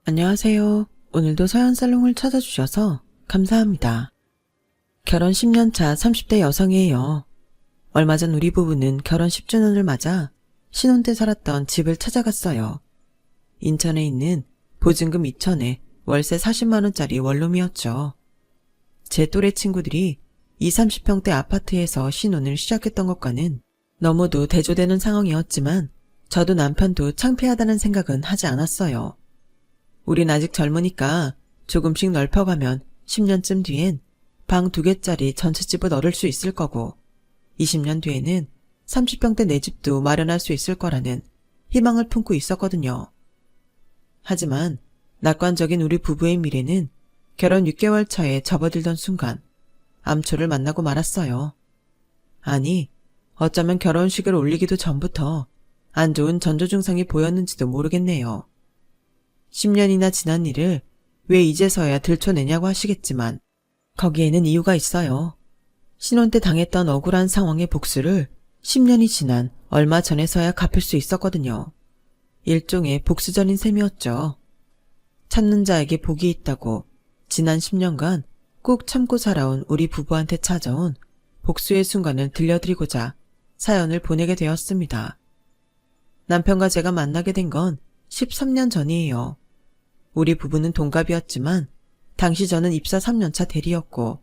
안녕하세요. 오늘도 서현살롱을 찾아주셔서 감사합니다. 결혼 10년 차 30대 여성이에요. 얼마 전 우리 부부는 결혼 10주년을 맞아 신혼 때 살았던 집을 찾아갔어요. 인천에 있는 보증금 2천에 월세 40만원짜리 원룸이었죠. 제 또래 친구들이 20, 30평대 아파트에서 신혼을 시작했던 것과는 너무도 대조되는 상황이었지만 저도 남편도 창피하다는 생각은 하지 않았어요. 우린 아직 젊으니까 조금씩 넓혀가면 10년쯤 뒤엔 방 2개짜리 전셋집을 얻을 수 있을 거고 20년 뒤에는 30평대 내 집도 마련할 수 있을 거라는 희망을 품고 있었거든요. 하지만 낙관적인 우리 부부의 미래는 결혼 6개월 차에 접어들던 순간 암초를 만나고 말았어요. 아니, 어쩌면 결혼식을 올리기도 전부터 안 좋은 전조 증상이 보였는지도 모르겠네요. 10년이나 지난 일을 왜 이제서야 들춰내냐고 하시겠지만 거기에는 이유가 있어요. 신혼 때 당했던 억울한 상황의 복수를 10년이 지난 얼마 전에서야 갚을 수 있었거든요. 일종의 복수전인 셈이었죠. 참는 자에게 복이 있다고 지난 10년간 꾹 참고 살아온 우리 부부한테 찾아온 복수의 순간을 들려드리고자 사연을 보내게 되었습니다. 남편과 제가 만나게 된 건 13년 전이에요. 우리 부부는 동갑이었지만 당시 저는 입사 3년차 대리였고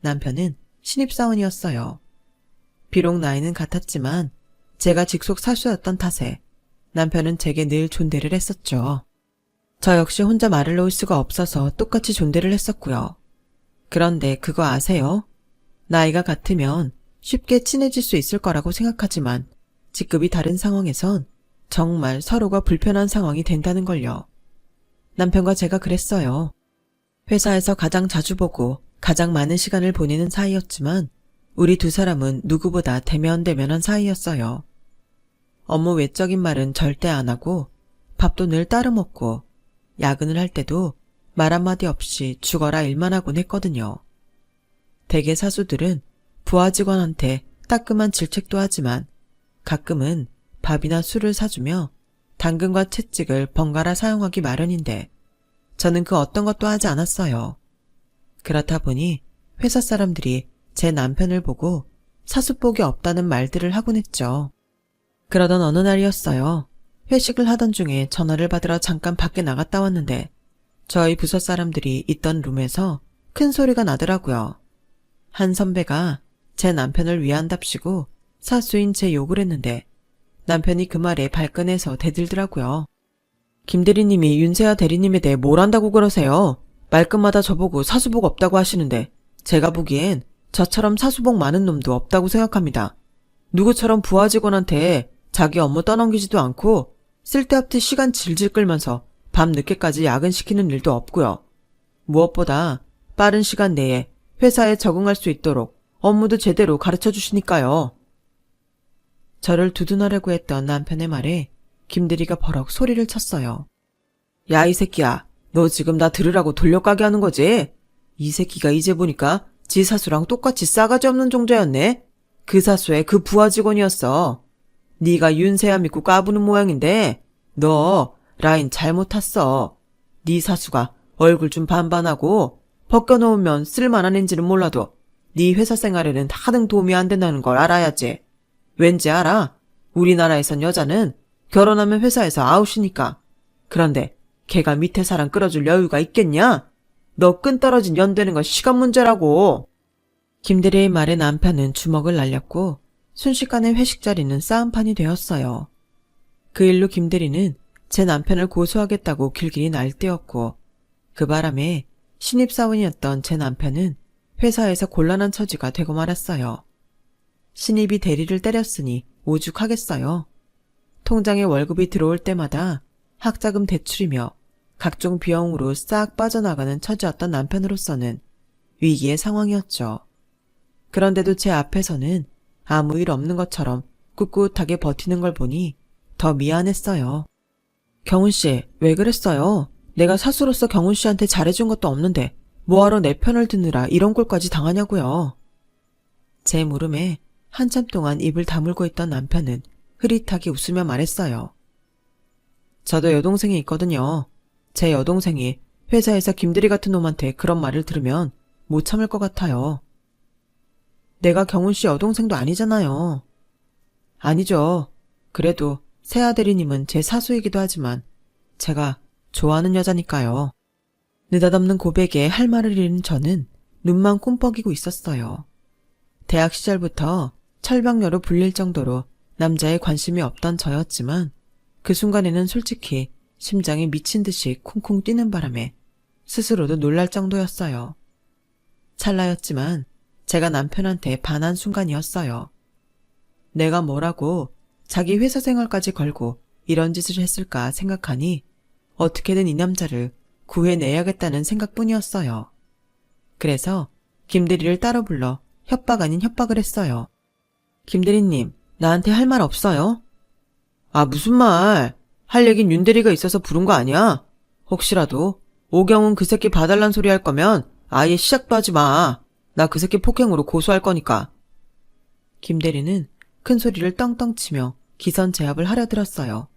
남편은 신입사원이었어요. 비록 나이는 같았지만 제가 직속 사수였던 탓에 남편은 제게 늘 존대를 했었죠. 저 역시 혼자 말을 놓을 수가 없어서 똑같이 존대를 했었고요. 그런데 그거 아세요? 나이가 같으면 쉽게 친해질 수 있을 거라고 생각하지만 직급이 다른 상황에선 정말 서로가 불편한 상황이 된다는 걸요. 남편과 제가 그랬어요. 회사에서 가장 자주 보고 가장 많은 시간을 보내는 사이였지만 우리 두 사람은 누구보다 대면대면한 사이였어요. 업무 외적인 말은 절대 안 하고 밥도 늘 따로 먹고 야근을 할 때도 말 한마디 없이 죽어라 일만 하곤 했거든요. 대개 사수들은 부하 직원한테 따끔한 질책도 하지만 가끔은 밥이나 술을 사주며 당근과 채찍을 번갈아 사용하기 마련인데 저는 그 어떤 것도 하지 않았어요. 그렇다 보니 회사 사람들이 제 남편을 보고 사수복이 없다는 말들을 하곤 했죠. 그러던 어느 날이었어요. 회식을 하던 중에 전화를 받으러 잠깐 밖에 나갔다 왔는데 저희 부서 사람들이 있던 룸에서 큰 소리가 나더라고요. 한 선배가 제 남편을 위한답시고 사수인 제 욕을 했는데 남편이 그 말에 발끈해서 대들더라고요. 김 대리님이 윤세아 대리님에 대해 뭘 안다고 그러세요? 말끝마다 저보고 사수복 없다고 하시는데 제가 보기엔 저처럼 사수복 많은 놈도 없다고 생각합니다. 누구처럼 부하 직원한테 자기 업무 떠넘기지도 않고 쓸데없이 시간 질질 끌면서 밤 늦게까지 야근시키는 일도 없고요. 무엇보다 빠른 시간 내에 회사에 적응할 수 있도록 업무도 제대로 가르쳐 주시니까요. 저를 두둔하려고 했던 남편의 말에 김대리가 버럭 소리를 쳤어요. 야, 이 새끼야. 너 지금 나 들으라고 돌려가게 하는 거지? 이 새끼가 이제 보니까 지 사수랑 똑같이 싸가지 없는 종자였네? 그 사수의 그 부하 직원이었어. 네가 윤세아 믿고 까부는 모양인데 너 라인 잘못 탔어. 네 사수가 얼굴 좀 반반하고 벗겨놓으면 쓸만한 앤지는 몰라도 네 회사 생활에는 하등 도움이 안 된다는 걸 알아야지. 왠지 알아? 우리나라에선 여자는 결혼하면 회사에서 아웃이니까. 그런데 걔가 밑에 사람 끌어줄 여유가 있겠냐? 너 끈 떨어진 연 되는 건 시간 문제라고. 김대리의 말에 남편은 주먹을 날렸고 순식간에 회식 자리는 싸움판이 되었어요. 그 일로 김대리는 제 남편을 고소하겠다고 길길이 날뛰었고 그 바람에 신입사원이었던 제 남편은 회사에서 곤란한 처지가 되고 말았어요. 신입이 대리를 때렸으니 오죽하겠어요. 통장에 월급이 들어올 때마다 학자금 대출이며 각종 비용으로 싹 빠져나가는 처지였던 남편으로서는 위기의 상황이었죠. 그런데도 제 앞에서는 아무 일 없는 것처럼 꿋꿋하게 버티는 걸 보니 더 미안했어요. 경훈씨, 왜 그랬어요? 내가 사수로서 경훈씨한테 잘해준 것도 없는데 뭐하러 내 편을 드느라 이런 꼴까지 당하냐고요. 제 물음에 한참 동안 입을 다물고 있던 남편은 흐릿하게 웃으며 말했어요. 저도 여동생이 있거든요. 제 여동생이 회사에서 김대리 같은 놈한테 그런 말을 들으면 못 참을 것 같아요. 내가 경훈 씨 여동생도 아니잖아요. 아니죠. 그래도 세아 대리님은 제 사수이기도 하지만 제가 좋아하는 여자니까요. 느닷없는 고백에 할 말을 잃은 저는 눈만 꿈뻑이고 있었어요. 대학 시절부터 철벽녀로 불릴 정도로 남자에 관심이 없던 저였지만 그 순간에는 솔직히 심장이 미친 듯이 쿵쿵 뛰는 바람에 스스로도 놀랄 정도였어요. 찰나였지만 제가 남편한테 반한 순간이었어요. 내가 뭐라고 자기 회사 생활까지 걸고 이런 짓을 했을까 생각하니 어떻게든 이 남자를 구해내야겠다는 생각뿐이었어요. 그래서 김대리를 따로 불러 협박 아닌 협박을 했어요. 김대리님, 나한테 할 말 없어요? 아, 무슨 말? 할 얘긴 윤대리가 있어서 부른 거 아니야? 혹시라도 오경은 그 새끼 봐달란 소리 할 거면 아예 시작도 하지 마. 나 그 새끼 폭행으로 고소할 거니까. 김대리는 큰 소리를 떵떵 치며 기선 제압을 하려 들었어요.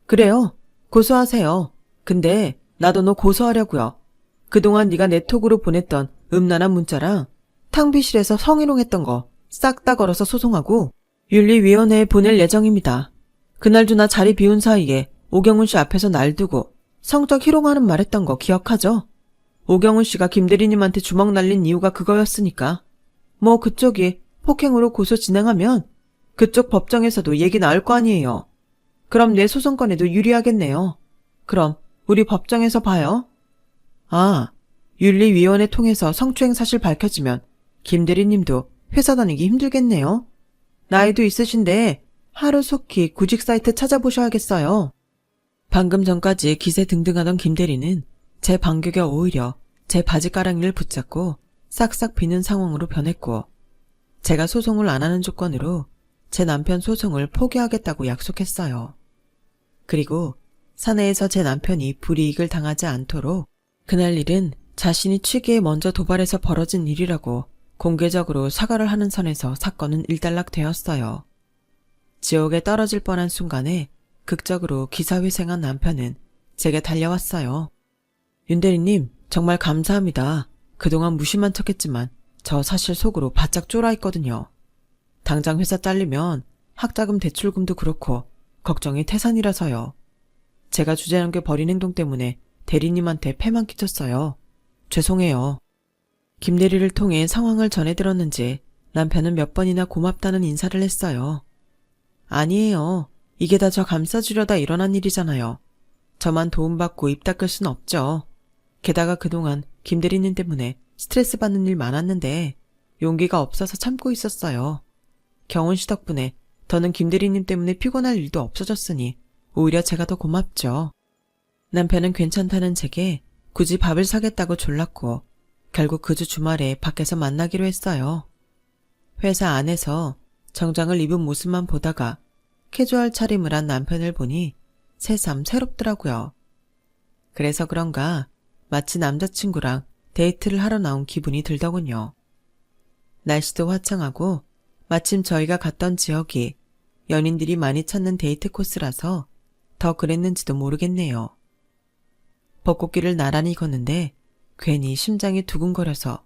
그래요. 고소하세요. 근데 나도 너 고소하려고요. 그동안 네가 내 톡으로 보냈던 음란한 문자랑 탕비실에서 성희롱했던 거 싹 다 걸어서 소송하고 윤리위원회에 보낼 예정입니다. 그날도 나 자리 비운 사이에 오경훈 씨 앞에서 날 두고 성적 희롱하는 말 했던 거 기억하죠? 오경훈 씨가 김대리님한테 주먹 날린 이유가 그거였으니까. 뭐 그쪽이 폭행으로 고소 진행하면 그쪽 법정에서도 얘기 나올 거 아니에요. 그럼 내 소송권에도 유리하겠네요. 그럼 우리 법정에서 봐요. 아, 윤리위원회 통해서 성추행 사실 밝혀지면 김 대리님도 회사 다니기 힘들겠네요. 나이도 있으신데 하루속히 구직 사이트 찾아보셔야겠어요. 방금 전까지 기세 등등하던 김 대리는 제 반격에 오히려 제 바지가랑이를 붙잡고 싹싹 비는 상황으로 변했고 제가 소송을 안 하는 조건으로 제 남편 소송을 포기하겠다고 약속했어요. 그리고 사내에서 제 남편이 불이익을 당하지 않도록 그날 일은 자신이 취기에 먼저 도발해서 벌어진 일이라고 공개적으로 사과를 하는 선에서 사건은 일단락되었어요. 지옥에 떨어질 뻔한 순간에 극적으로 기사회생한 남편은 제게 달려왔어요. 윤 대리님, 정말 감사합니다. 그동안 무심한 척했지만 저 사실 속으로 바짝 쫄아있거든요. 당장 회사 잘리면 학자금 대출금도 그렇고 걱정이 태산이라서요. 제가 주제넘게 버린 행동 때문에 대리님한테 폐만 끼쳤어요. 죄송해요. 김 대리를 통해 상황을 전해들었는지 남편은 몇 번이나 고맙다는 인사를 했어요. 아니에요. 이게 다 저 감싸주려다 일어난 일이잖아요. 저만 도움받고 입 닦을 순 없죠. 게다가 그동안 김 대리님 때문에 스트레스 받는 일 많았는데 용기가 없어서 참고 있었어요. 경훈 씨 덕분에 더는 김 대리님 때문에 피곤할 일도 없어졌으니 오히려 제가 더 고맙죠. 남편은 괜찮다는 제게 굳이 밥을 사겠다고 졸랐고 결국 그 주 주말에 밖에서 만나기로 했어요. 회사 안에서 정장을 입은 모습만 보다가 캐주얼 차림을 한 남편을 보니 새삼 새롭더라고요. 그래서 그런가 마치 남자친구랑 데이트를 하러 나온 기분이 들더군요. 날씨도 화창하고 마침 저희가 갔던 지역이 연인들이 많이 찾는 데이트 코스라서 더 그랬는지도 모르겠네요. 벚꽃길을 나란히 걷는데 괜히 심장이 두근거려서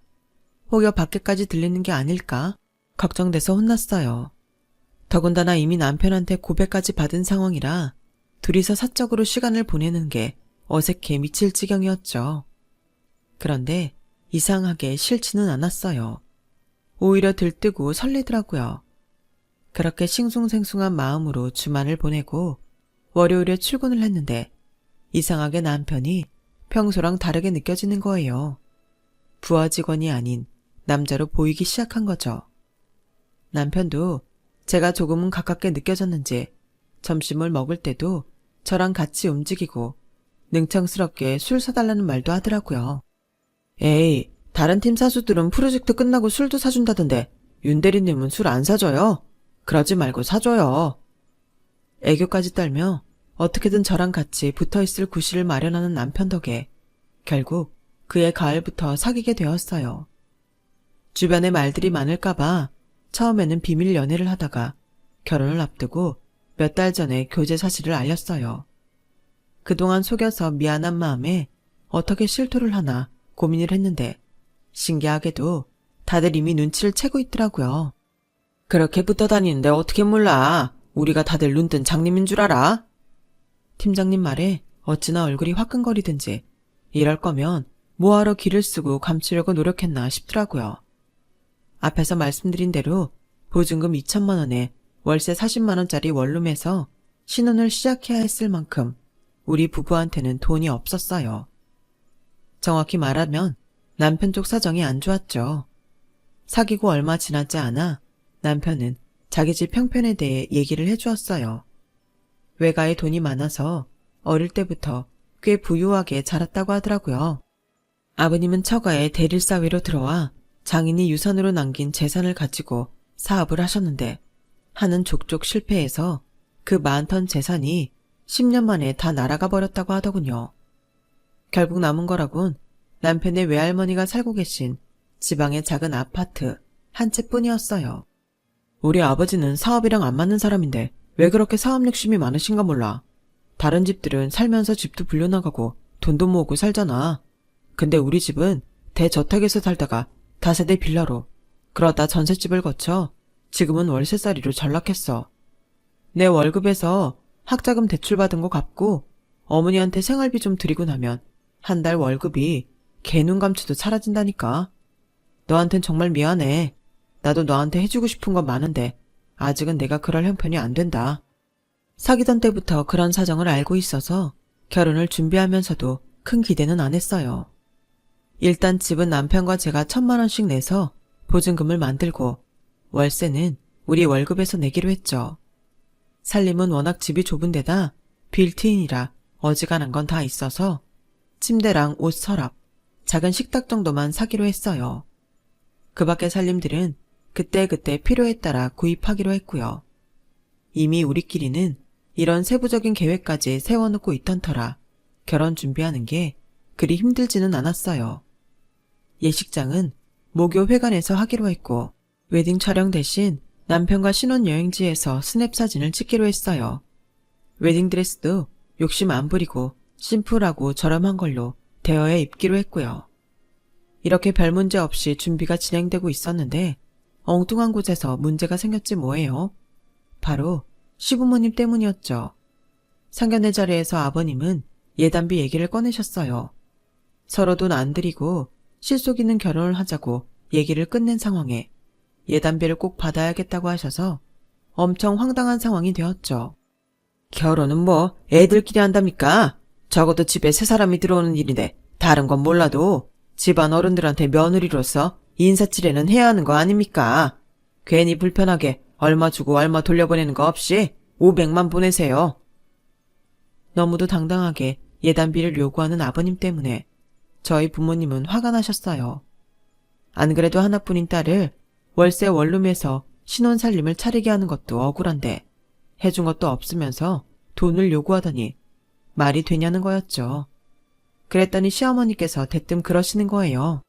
혹여 밖에까지 들리는 게 아닐까 걱정돼서 혼났어요. 더군다나 이미 남편한테 고백까지 받은 상황이라 둘이서 사적으로 시간을 보내는 게 어색해 미칠 지경이었죠. 그런데 이상하게 싫지는 않았어요. 오히려 들뜨고 설레더라고요. 그렇게 싱숭생숭한 마음으로 주말을 보내고 월요일에 출근을 했는데 이상하게 남편이 평소랑 다르게 느껴지는 거예요. 부하 직원이 아닌 남자로 보이기 시작한 거죠. 남편도 제가 조금은 가깝게 느껴졌는지 점심을 먹을 때도 저랑 같이 움직이고 능청스럽게 술 사달라는 말도 하더라고요. 에이, 다른 팀 사수들은 프로젝트 끝나고 술도 사준다던데 윤 대리님은 술 안 사줘요? 그러지 말고 사줘요. 애교까지 떨며 어떻게든 저랑 같이 붙어있을 구실을 마련하는 남편 덕에 결국 그해 가을부터 사귀게 되었어요. 주변에 말들이 많을까봐 처음에는 비밀 연애를 하다가 결혼을 앞두고 몇 달 전에 교제 사실을 알렸어요. 그동안 속여서 미안한 마음에 어떻게 실토를 하나 고민을 했는데 신기하게도 다들 이미 눈치를 채고 있더라고요. 그렇게 붙어 다니는데 어떻게 몰라. 우리가 다들 눈뜬 장님인 줄 알아? 팀장님 말에 어찌나 얼굴이 화끈거리든지 이럴 거면 뭐하러 기를 쓰고 감추려고 노력했나 싶더라고요. 앞에서 말씀드린 대로 보증금 2천만 원에 월세 40만 원짜리 원룸에서 신혼을 시작해야 했을 만큼 우리 부부한테는 돈이 없었어요. 정확히 말하면 남편 쪽 사정이 안 좋았죠. 사귀고 얼마 지나지 않아 남편은 자기 집 형편에 대해 얘기를 해주었어요. 외가에 돈이 많아서 어릴 때부터 꽤 부유하게 자랐다고 하더라고요. 아버님은 처가에 대릴사위로 들어와 장인이 유산으로 남긴 재산을 가지고 사업을 하셨는데 하는 족족 실패해서 그 많던 재산이 10년 만에 다 날아가 버렸다고 하더군요. 결국 남은 거라곤 남편의 외할머니가 살고 계신 지방의 작은 아파트 한 채뿐이었어요. 우리 아버지는 사업이랑 안 맞는 사람인데 왜 그렇게 사업 욕심이 많으신가 몰라. 다른 집들은 살면서 집도 불려나가고 돈도 모으고 살잖아. 근데 우리 집은 대저택에서 살다가 다세대 빌라로 그러다 전셋집을 거쳐 지금은 월세살이로 전락했어. 내 월급에서 학자금 대출받은 거 갚고 어머니한테 생활비 좀 드리고 나면 한 달 월급이 개눈 감추도 사라진다니까. 너한텐 정말 미안해. 나도 너한테 해주고 싶은 건 많은데 아직은 내가 그럴 형편이 안 된다. 사귀던 때부터 그런 사정을 알고 있어서 결혼을 준비하면서도 큰 기대는 안 했어요. 일단 집은 남편과 제가 1,000만 원씩 내서 보증금을 만들고 월세는 우리 월급에서 내기로 했죠. 살림은 워낙 집이 좁은 데다 빌트인이라 어지간한 건 다 있어서 침대랑 옷 서랍, 작은 식탁 정도만 사기로 했어요. 그 밖의 살림들은 그때그때 필요에 따라 구입하기로 했고요. 이미 우리끼리는 이런 세부적인 계획까지 세워놓고 있던 터라 결혼 준비하는 게 그리 힘들지는 않았어요. 예식장은 모교 회관에서 하기로 했고 웨딩 촬영 대신 남편과 신혼여행지에서 스냅 사진을 찍기로 했어요. 웨딩드레스도 욕심 안 부리고 심플하고 저렴한 걸로 대여해 입기로 했고요. 이렇게 별 문제 없이 준비가 진행되고 있었는데 엉뚱한 곳에서 문제가 생겼지 뭐예요. 바로 시부모님 때문이었죠. 상견례 자리에서 아버님은 예단비 얘기를 꺼내셨어요. 서로 돈 안 들이고 실속 있는 결혼을 하자고 얘기를 끝낸 상황에 예단비를 꼭 받아야겠다고 하셔서 엄청 황당한 상황이 되었죠. 결혼은 뭐 애들끼리 한답니까? 적어도 집에 세 사람이 들어오는 일인데 다른 건 몰라도 집안 어른들한테 며느리로서 인사치레는 해야 하는 거 아닙니까? 괜히 불편하게 얼마 주고 얼마 돌려보내는 거 없이 500만 보내세요. 너무도 당당하게 예단비를 요구하는 아버님 때문에 저희 부모님은 화가 나셨어요. 안 그래도 하나뿐인 딸을 월세 원룸에서 신혼살림을 차리게 하는 것도 억울한데 해준 것도 없으면서 돈을 요구하더니 말이 되냐는 거였죠. 그랬더니 시어머니께서 대뜸 그러시는 거예요.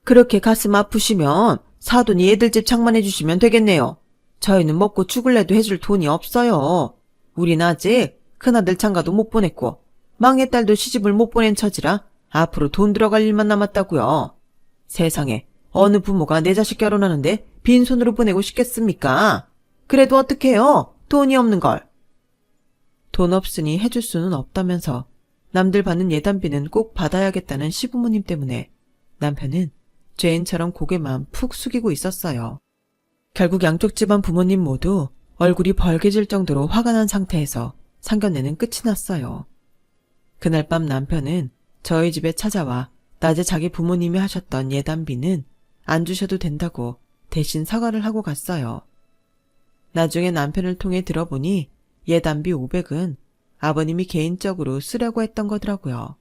그렇게 가슴 아프시면 사돈이 애들 집 장만해 주시면 되겠네요. 저희는 먹고 죽을래도 해줄 돈이 없어요. 우린 아직 큰아들 장가도 못 보냈고 막내딸도 시집을 못 보낸 처지라 앞으로 돈 들어갈 일만 남았다고요. 세상에 어느 부모가 내 자식 결혼하는데 빈손으로 보내고 싶겠습니까? 그래도 어떡해요? 돈이 없는 걸. 돈 없으니 해줄 수는 없다면서 남들 받는 예단비는 꼭 받아야겠다는 시부모님 때문에 남편은 죄인처럼 고개만 푹 숙이고 있었어요. 결국 양쪽 집안 부모님 모두 얼굴이 벌개질 정도로 화가 난 상태에서 상견례는 끝이 났어요. 그날 밤 남편은 저희 집에 찾아와 낮에 자기 부모님이 하셨던 예단비는 안 주셔도 된다고 대신 사과를 하고 갔어요. 나중에 남편을 통해 들어보니 예단비 500은 아버님이 개인적으로 쓰려고 했던 거더라고요.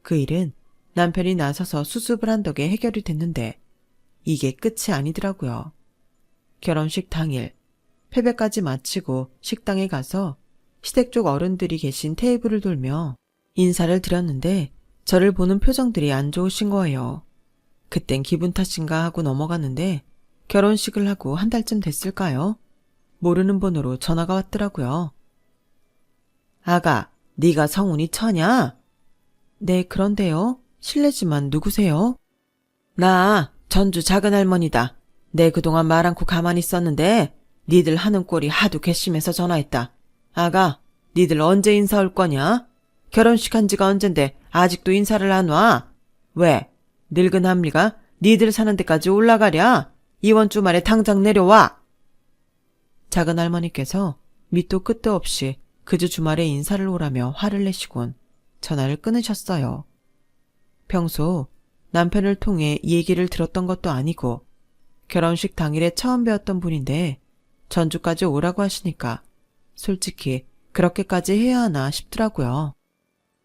그 일은 남편이 나서서 수습을 한 덕에 해결이 됐는데 이게 끝이 아니더라고요. 결혼식 당일 패배까지 마치고 식당에 가서 시댁 쪽 어른들이 계신 테이블을 돌며 인사를 드렸는데 저를 보는 표정들이 안 좋으신 거예요. 그땐 기분 탓인가 하고 넘어갔는데 결혼식을 하고 한 달쯤 됐을까요? 모르는 번호로 전화가 왔더라고요. 아가, 네가 성훈이 처냐? 네, 그런데요. 실례지만 누구세요? 나 전주 작은할머니다. 내 그동안 말 않고 가만히 있었는데 니들 하는 꼴이 하도 괘씸해서 전화했다. 아가, 니들 언제 인사 올 거냐? 결혼식 한 지가 언젠데 아직도 인사를 안 와? 왜? 늙은 합리가 니들 사는 데까지 올라가랴? 이번 주말에 당장 내려와! 작은할머니께서 밑도 끝도 없이 그주 주말에 인사를 오라며 화를 내시곤 전화를 끊으셨어요. 평소 남편을 통해 이 얘기를 들었던 것도 아니고 결혼식 당일에 처음 뵈었던 분인데 전주까지 오라고 하시니까 솔직히 그렇게까지 해야 하나 싶더라고요.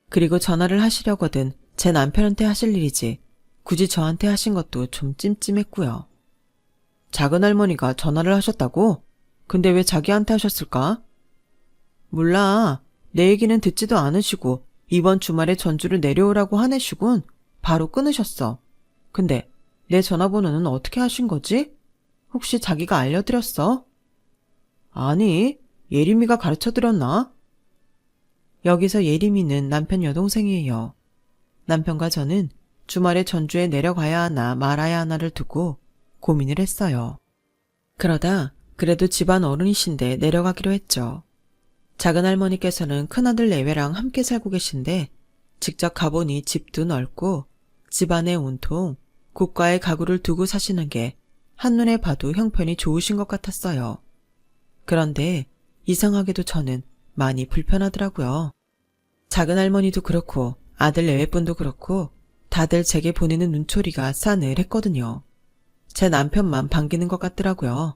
그리고 전화를 하시려거든 제 남편한테 하실 일이지 굳이 저한테 하신 것도 좀 찜찜했고요. 작은할머니가 전화를 하셨다고? 근데 왜 자기한테 하셨을까? 몰라. 내 얘기는 듣지도 않으시고 이번 주말에 전주를 내려오라고 하내시곤 바로 끊으셨어. 근데 내 전화번호는 어떻게 하신 거지? 혹시 자기가 알려드렸어? 아니, 예림이가 가르쳐드렸나? 여기서 예림이는 남편 여동생이에요. 남편과 저는 주말에 전주에 내려가야 하나 말아야 하나를 두고 고민을 했어요. 그러다 그래도 집안 어른이신데 내려가기로 했죠. 작은할머니께서는 큰아들 내외랑 함께 살고 계신데 직접 가보니 집도 넓고 집안에 온통 고가의 가구를 두고 사시는 게 한눈에 봐도 형편이 좋으신 것 같았어요. 그런데 이상하게도 저는 많이 불편하더라고요. 작은할머니도 그렇고 아들 내외분도 그렇고 다들 제게 보내는 눈초리가 싸늘했거든요. 제 남편만 반기는 것 같더라고요.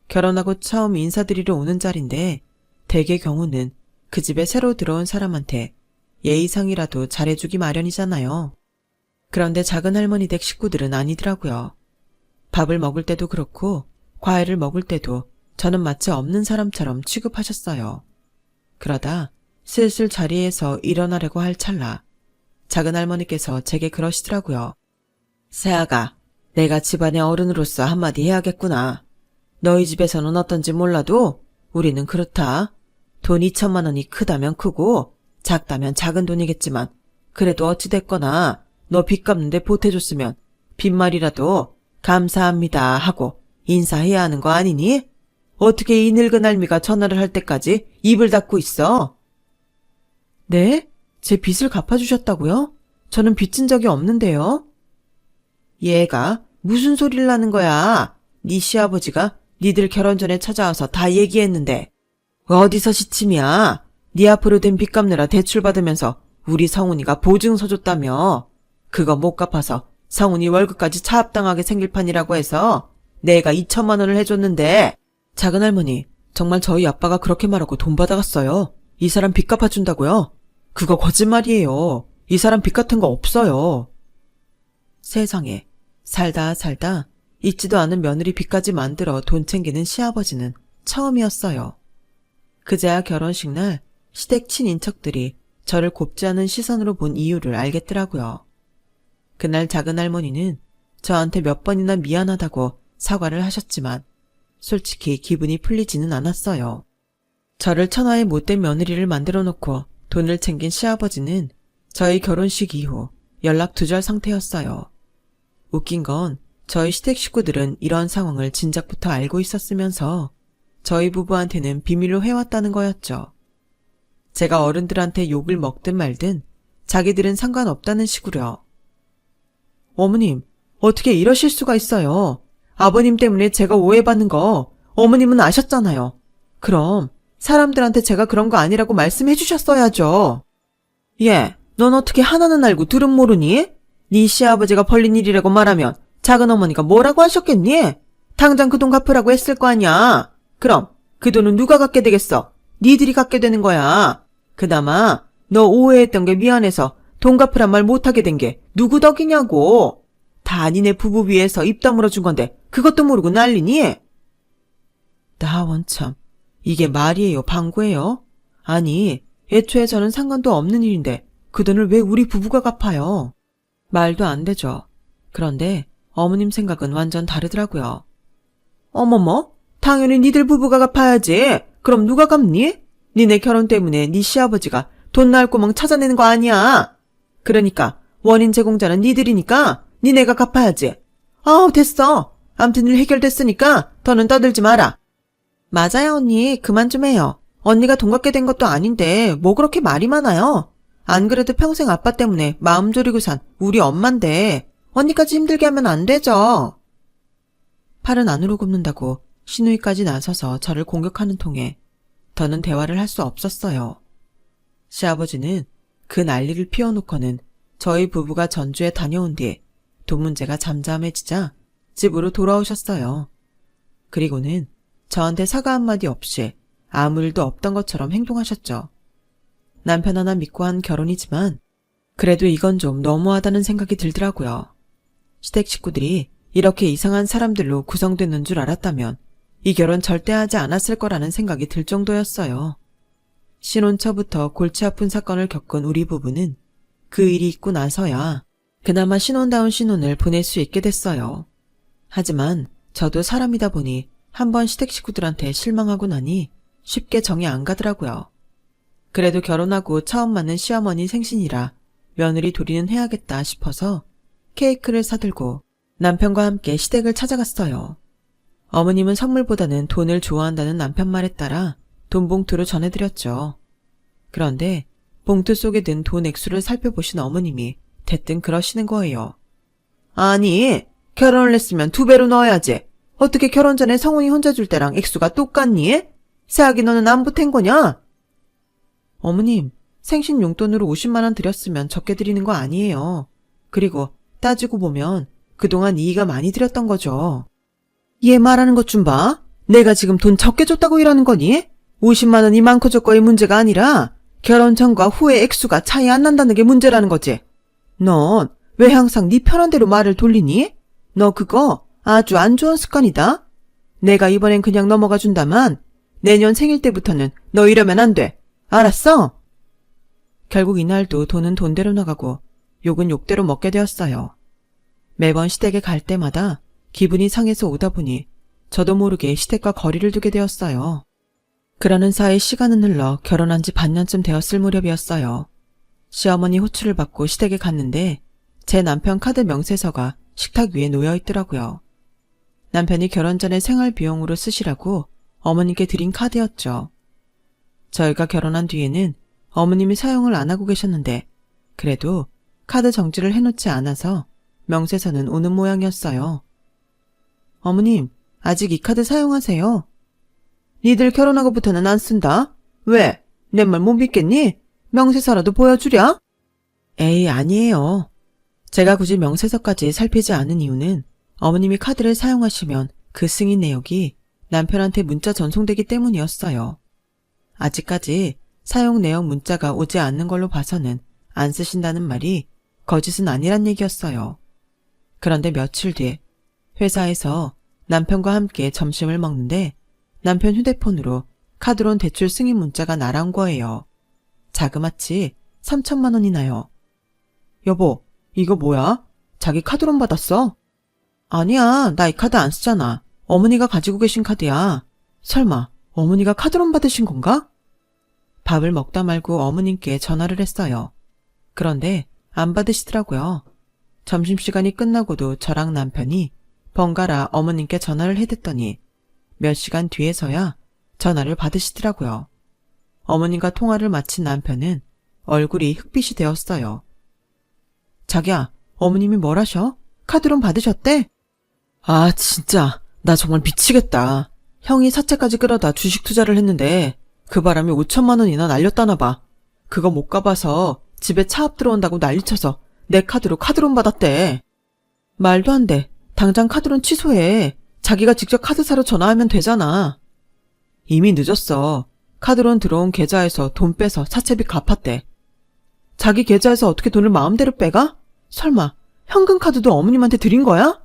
결혼하고 처음 인사드리러 오는 자리인데 대개 경우는 그 집에 새로 들어온 사람한테 예의상이라도 잘해주기 마련이잖아요. 그런데 작은할머니 댁 식구들은 아니더라고요. 밥을 먹을 때도 그렇고 과일을 먹을 때도 저는 마치 없는 사람처럼 취급하셨어요. 그러다 슬슬 자리에서 일어나려고 할 찰나 작은할머니께서 제게 그러시더라고요. 새아가, 내가 집안의 어른으로서 한마디 해야겠구나. 너희 집에서는 어떤지 몰라도 우리는 그렇다. 돈 2천만 원이 크다면 크고 작다면 작은 돈이겠지만 그래도 어찌됐거나 너 빚 갚는데 보태줬으면 빚말이라도 감사합니다 하고 인사해야 하는 거 아니니? 어떻게 이 늙은 할미가 전화를 할 때까지 입을 닫고 있어? 네? 제 빚을 갚아주셨다고요? 저는 빚진 적이 없는데요. 얘가 무슨 소리를 하는 거야? 네 시아버지가 니들 결혼 전에 찾아와서 다 얘기했는데 어디서 시침이야? 네 앞으로 된 빚 갚느라 대출 받으면서 우리 성훈이가 보증서 줬다며. 그거 못 갚아서 성훈이 월급까지 차압당하게 생길 판이라고 해서 내가 2천만 원을 해줬는데. 작은할머니, 정말 저희 아빠가 그렇게 말하고 돈 받아갔어요. 이 사람 빚 갚아준다고요? 그거 거짓말이에요. 이 사람 빚 같은 거 없어요. 세상에, 살다 있지도 않은 며느리 빚까지 만들어 돈 챙기는 시아버지는 처음이었어요. 그제야 결혼식 날 시댁 친인척들이 저를 곱지 않은 시선으로 본 이유를 알겠더라고요. 그날 작은할머니는 저한테 몇 번이나 미안하다고 사과를 하셨지만 솔직히 기분이 풀리지는 않았어요. 저를 천하의 못된 며느리를 만들어 놓고 돈을 챙긴 시아버지는 저희 결혼식 이후 연락 두절 상태였어요. 웃긴 건 저희 시댁 식구들은 이런 상황을 진작부터 알고 있었으면서 저희 부부한테는 비밀로 해왔다는 거였죠. 제가 어른들한테 욕을 먹든 말든 자기들은 상관없다는 식으로요. 어머님, 어떻게 이러실 수가 있어요. 아버님 때문에 제가 오해받는 거 어머님은 아셨잖아요. 그럼 사람들한테 제가 그런 거 아니라고 말씀해 주셨어야죠. 예, 넌 어떻게 하나는 알고 둘은 모르니? 네 시아버지가 벌린 일이라고 말하면 작은어머니가 뭐라고 하셨겠니? 당장 그 돈 갚으라고 했을 거 아니야. 그럼 그 돈은 누가 갖게 되겠어? 니들이 갖게 되는 거야. 그나마 너 오해했던 게 미안해서 돈 갚으란 말 못하게 된 게 누구 덕이냐고. 다 니네 부부 위해서 입 다물어 준 건데 그것도 모르고 난리니? 나 원참, 이게 말이에요, 방구예요? 아니, 애초에 저는 상관도 없는 일인데 그 돈을 왜 우리 부부가 갚아요? 말도 안 되죠. 그런데 어머님 생각은 완전 다르더라고요. 어머머, 당연히 니들 부부가 갚아야지. 그럼 누가 갚니? 니네 결혼 때문에 니 시아버지가 돈 나올 구멍 찾아내는 거 아니야. 그러니까 원인 제공자는 니들이니까 니네가 갚아야지. 됐어. 암튼 일 해결됐으니까 더는 떠들지 마라. 맞아요, 언니. 그만 좀 해요. 언니가 돈 갖게 된 것도 아닌데 뭐 그렇게 말이 많아요. 안 그래도 평생 아빠 때문에 마음 졸이고 산 우리 엄만데 언니까지 힘들게 하면 안 되죠. 팔은 안으로 굽는다고 시누이까지 나서서 저를 공격하는 통에 더는 대화를 할 수 없었어요. 시아버지는 그 난리를 피워놓고는 저희 부부가 전주에 다녀온 뒤 돈 문제가 잠잠해지자 집으로 돌아오셨어요. 그리고는 저한테 사과 한마디 없이 아무 일도 없던 것처럼 행동하셨죠. 남편 하나 믿고 한 결혼이지만 그래도 이건 좀 너무하다는 생각이 들더라고요. 시댁 식구들이 이렇게 이상한 사람들로 구성되는 줄 알았다면 이 결혼 절대 하지 않았을 거라는 생각이 들 정도였어요. 신혼 초부터 골치 아픈 사건을 겪은 우리 부부는 그 일이 있고 나서야 그나마 신혼다운 신혼을 보낼 수 있게 됐어요. 하지만 저도 사람이다 보니 한번 시댁 식구들한테 실망하고 나니 쉽게 정이 안 가더라고요. 그래도 결혼하고 처음 맞는 시어머니 생신이라 며느리 도리는 해야겠다 싶어서 케이크를 사들고 남편과 함께 시댁을 찾아갔어요. 어머님은 선물보다는 돈을 좋아한다는 남편 말에 따라 돈 봉투로 전해드렸죠. 그런데 봉투 속에 든 돈 액수를 살펴보신 어머님이 대뜸 그러시는 거예요. 아니, 결혼을 했으면 2배로 넣어야지. 어떻게 결혼 전에 성훈이 혼자 줄 때랑 액수가 똑같니? 새아기 너는 안 보탠 거냐? 어머님, 생신 용돈으로 50만 원 드렸으면 적게 드리는 거 아니에요. 그리고 따지고 보면 그동안 이의가 많이 드렸던 거죠. 얘 말하는 것 좀 봐. 내가 지금 돈 적게 줬다고 이러는 거니? 50만 원이 많고 적고의 문제가 아니라 결혼 전과 후의 액수가 차이 안 난다는 게 문제라는 거지. 넌 왜 항상 네 편한 대로 말을 돌리니? 너 그거 아주 안 좋은 습관이다. 내가 이번엔 그냥 넘어가 준다만 내년 생일 때부터는 너 이러면 안 돼. 알았어? 결국 이날도 돈은 돈대로 나가고 욕은 욕대로 먹게 되었어요. 매번 시댁에 갈 때마다 기분이 상해서 오다 보니 저도 모르게 시댁과 거리를 두게 되었어요. 그러는 사이 시간은 흘러 결혼한 지 반년쯤 되었을 무렵이었어요. 시어머니 호출을 받고 시댁에 갔는데 제 남편 카드 명세서가 식탁 위에 놓여 있더라고요. 남편이 결혼 전에 생활 비용으로 쓰시라고 어머님께 드린 카드였죠. 저희가 결혼한 뒤에는 어머님이 사용을 안 하고 계셨는데 그래도 카드 정지를 해놓지 않아서 명세서는 오는 모양이었어요. 어머님, 아직 이 카드 사용하세요? 니들 결혼하고부터는 안 쓴다? 왜? 내 말 못 믿겠니? 명세서라도 보여주랴? 에이, 아니에요. 제가 굳이 명세서까지 살피지 않은 이유는 어머님이 카드를 사용하시면 그 승인 내역이 남편한테 문자 전송되기 때문이었어요. 아직까지 사용 내역 문자가 오지 않는 걸로 봐서는 안 쓰신다는 말이 거짓은 아니란 얘기였어요. 그런데 며칠 뒤 회사에서 남편과 함께 점심을 먹는데 남편 휴대폰으로 카드론 대출 승인 문자가 날아온 거예요. 자그마치 3천만 원이나요. 여보, 이거 뭐야? 자기 카드론 받았어? 아니야, 나 이 카드 안 쓰잖아. 어머니가 가지고 계신 카드야. 설마 어머니가 카드론 받으신 건가? 밥을 먹다 말고 어머님께 전화를 했어요. 그런데 안 받으시더라고요. 점심시간이 끝나고도 저랑 남편이 번갈아 어머님께 전화를 해댔더니 몇 시간 뒤에서야 전화를 받으시더라고요. 어머님과 통화를 마친 남편은 얼굴이 흑빛이 되었어요. 자기야, 어머님이 뭘 하셔? 카드론 받으셨대? 아, 진짜 나 정말 미치겠다. 형이 사채까지 끌어다 주식 투자를 했는데 그 바람에 5천만 원이나 날렸다나 봐. 그거 못 갚아서 집에 차압 들어온다고 난리쳐서 내 카드로 카드론 받았대. 말도 안 돼. 당장 카드론 취소해. 자기가 직접 카드사로 전화하면 되잖아. 이미 늦었어. 카드론 들어온 계좌에서 돈 빼서 사채비 갚았대. 자기 계좌에서 어떻게 돈을 마음대로 빼가? 설마 현금 카드도 어머님한테 드린 거야?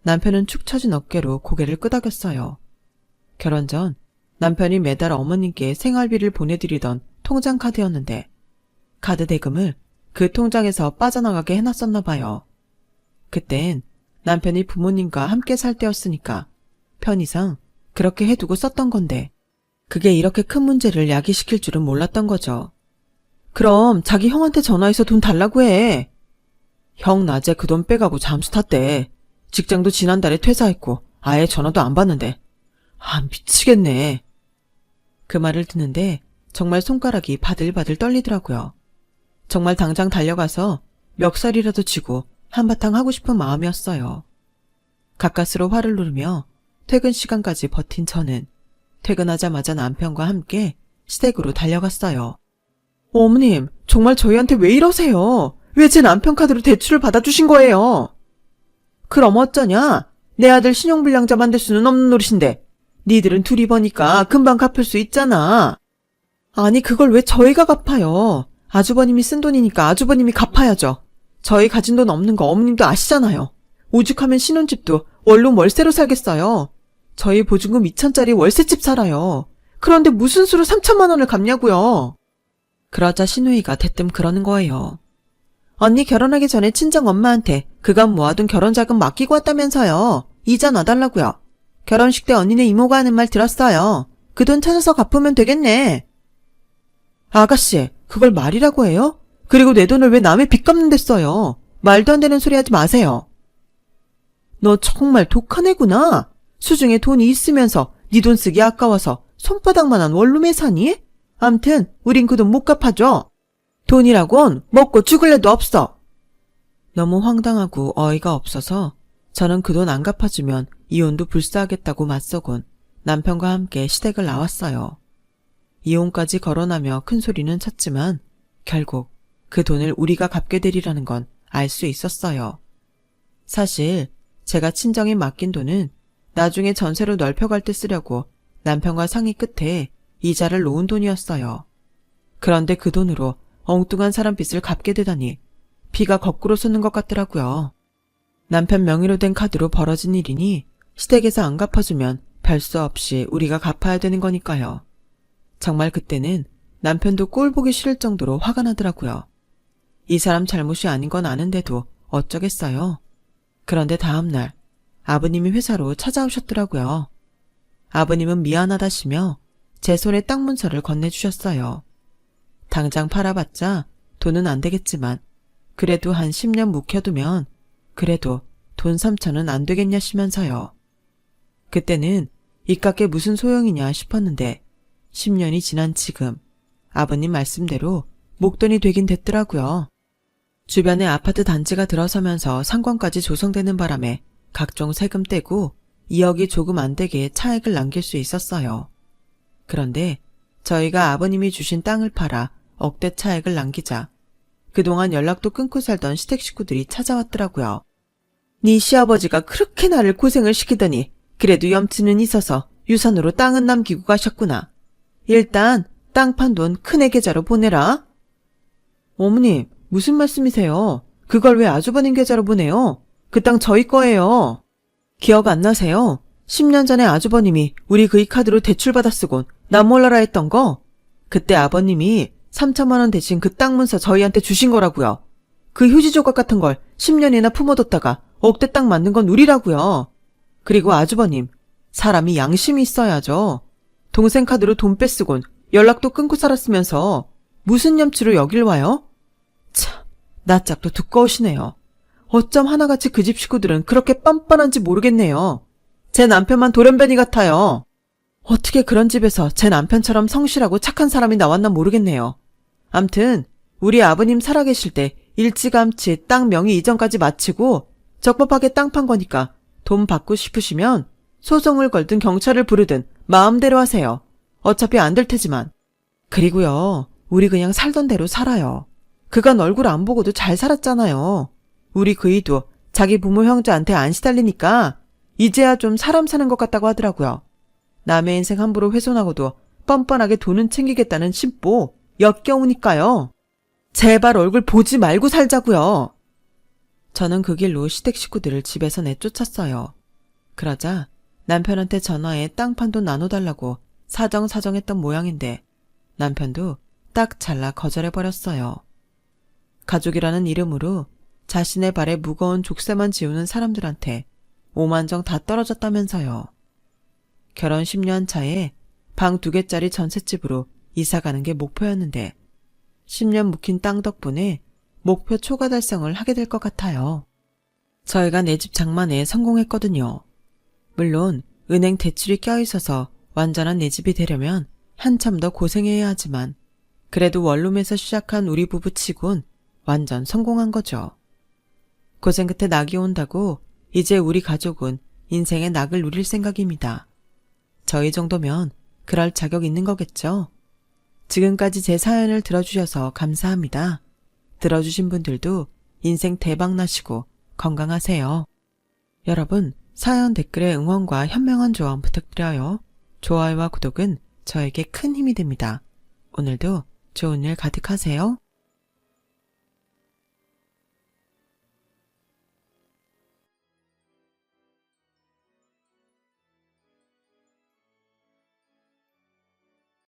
남편은 축 처진 어깨로 고개를 끄덕였어요. 결혼 전 남편이 매달 어머님께 생활비를 보내드리던 통장 카드였는데 카드 대금을 그 통장에서 빠져나가게 해놨었나 봐요. 그땐 남편이 부모님과 함께 살 때였으니까 편의상 그렇게 해두고 썼던 건데 그게 이렇게 큰 문제를 야기시킬 줄은 몰랐던 거죠. 그럼 자기 형한테 전화해서 돈 달라고 해. 형 낮에 그 돈 빼가고 잠수 탔대. 직장도 지난달에 퇴사했고 아예 전화도 안 받는데. 아, 미치겠네. 그 말을 듣는데 정말 손가락이 바들바들 떨리더라고요. 정말 당장 달려가서 멱살이라도 쥐고 한바탕 하고 싶은 마음이었어요. 가까스로 화를 누르며 퇴근 시간까지 버틴 저는 퇴근하자마자 남편과 함께 시댁으로 달려갔어요. 어머님, 정말 저희한테 왜 이러세요? 왜 제 남편 카드로 대출을 받아주신 거예요? 그럼 어쩌냐? 내 아들 신용불량자 만들 수는 없는 노릇인데 니들은 둘이 버니까 금방 갚을 수 있잖아. 아니, 그걸 왜 저희가 갚아요? 아주버님이 쓴 돈이니까 아주버님이 갚아야죠. 저희 가진 돈 없는 거 어머님도 아시잖아요. 오죽하면 신혼집도 원룸 월세로 살겠어요. 저희 보증금 2천짜리 월세집 살아요. 그런데 무슨 수로 3천만 원을 갚냐고요. 그러자 신우이가 대뜸 그러는 거예요. 언니 결혼하기 전에 친정 엄마한테 그간 모아둔 결혼자금 맡기고 왔다면서요. 이자 놔달라고요. 결혼식 때 언니네 이모가 하는 말 들었어요. 그 돈 찾아서 갚으면 되겠네. 아가씨, 그걸 말이라고 해요? 그리고 내 돈을 왜 남의 빚 갚는 데 써요? 말도 안 되는 소리 하지 마세요. 너 정말 독한 애구나. 수중에 돈이 있으면서 네 돈 쓰기 아까워서 손바닥만한 원룸에 사니? 암튼 우린 그 돈 못 갚아줘. 돈이라곤 먹고 죽을 애도 없어. 너무 황당하고 어이가 없어서 저는 그 돈 안 갚아주면 이혼도 불사하겠다고 맞서곤 남편과 함께 시댁을 나왔어요. 이혼까지 거론하며 큰 소리는 쳤지만 결국 그 돈을 우리가 갚게 되리라는 건 알 수 있었어요. 사실 제가 친정에 맡긴 돈은 나중에 전세로 넓혀갈 때 쓰려고 남편과 상의 끝에 이자를 놓은 돈이었어요. 그런데 그 돈으로 엉뚱한 사람 빚을 갚게 되다니 피가 거꾸로 솟는 것 같더라고요. 남편 명의로 된 카드로 벌어진 일이니 시댁에서 안 갚아주면 별 수 없이 우리가 갚아야 되는 거니까요. 정말 그때는 남편도 꼴 보기 싫을 정도로 화가 나더라고요. 이 사람 잘못이 아닌 건 아는데도 어쩌겠어요. 그런데 다음날 아버님이 회사로 찾아오셨더라고요. 아버님은 미안하다시며 제 손에 땅 문서를 건네주셨어요. 당장 팔아봤자 돈은 안 되겠지만 그래도 한 10년 묵혀두면 그래도 돈 3천은 안 되겠냐시면서요. 그때는 이깟게 무슨 소용이냐 싶었는데 10년이 지난 지금 아버님 말씀대로 목돈이 되긴 됐더라고요. 주변에 아파트 단지가 들어서면서 상권까지 조성되는 바람에 각종 세금 떼고 2억이 조금 안 되게 차액을 남길 수 있었어요. 그런데 저희가 아버님이 주신 땅을 팔아 억대 차액을 남기자 그동안 연락도 끊고 살던 시댁 식구들이 찾아왔더라고요. 네 시아버지가 그렇게 나를 고생을 시키더니 그래도 염치는 있어서 유산으로 땅은 남기고 가셨구나. 일단 땅 판 돈 큰애 계좌로 보내라. 어머님, 무슨 말씀이세요? 그걸 왜 아주버님 계좌로 보내요? 그 땅 저희 거예요. 기억 안 나세요? 10년 전에 아주버님이 우리 그이 카드로 대출받아 쓰곤 나 몰라라 했던 거? 그때 아버님이 3천만 원 대신 그 땅 문서 저희한테 주신 거라고요. 그 휴지 조각 같은 걸 10년이나 품어뒀다가 억대 땅 만든 건 우리라고요. 그리고 아주버님, 사람이 양심이 있어야죠. 동생 카드로 돈 뺏쓰곤 연락도 끊고 살았으면서 무슨 염치로 여길 와요? 참, 낯짝도 두꺼우시네요. 어쩜 하나같이 그 집 식구들은 그렇게 뻔뻔한지 모르겠네요. 제 남편만 돌연변이 같아요. 어떻게 그런 집에서 제 남편처럼 성실하고 착한 사람이 나왔나 모르겠네요. 암튼 우리 아버님 살아계실 때 일찌감치 땅 명의 이전까지 마치고 적법하게 땅 판 거니까 돈 받고 싶으시면 소송을 걸든 경찰을 부르든 마음대로 하세요. 어차피 안 될 테지만. 그리고요, 우리 그냥 살던 대로 살아요. 그간 얼굴 안 보고도 잘 살았잖아요. 우리 그이도 자기 부모 형제한테 안 시달리니까 이제야 좀 사람 사는 것 같다고 하더라고요. 남의 인생 함부로 훼손하고도 뻔뻔하게 돈은 챙기겠다는 심보 역겨우니까요. 제발 얼굴 보지 말고 살자고요. 저는 그 길로 시댁 식구들을 집에서 내쫓았어요. 그러자 남편한테 전화해 땅 판 돈 나눠달라고 사정사정했던 모양인데 남편도 딱 잘라 거절해버렸어요. 가족이라는 이름으로 자신의 발에 무거운 족쇄만 지우는 사람들한테 오만정 다 떨어졌다면서요. 결혼 10년 차에 방 2개짜리 전셋집으로 이사가는 게 목표였는데 10년 묵힌 땅 덕분에 목표 초과 달성을 하게 될 것 같아요. 저희가 내 집 장만에 성공했거든요. 물론 은행 대출이 껴있어서 완전한 내 집이 되려면 한참 더 고생해야 하지만 그래도 원룸에서 시작한 우리 부부 치곤 완전 성공한 거죠. 고생 끝에 낙이 온다고 이제 우리 가족은 인생의 낙을 누릴 생각입니다. 저희 정도면 그럴 자격 있는 거겠죠? 지금까지 제 사연을 들어주셔서 감사합니다. 들어주신 분들도 인생 대박 나시고 건강하세요. 여러분, 사연 댓글에 응원과 현명한 조언 부탁드려요. 좋아요와 구독은 저에게 큰 힘이 됩니다. 오늘도 좋은 일 가득하세요.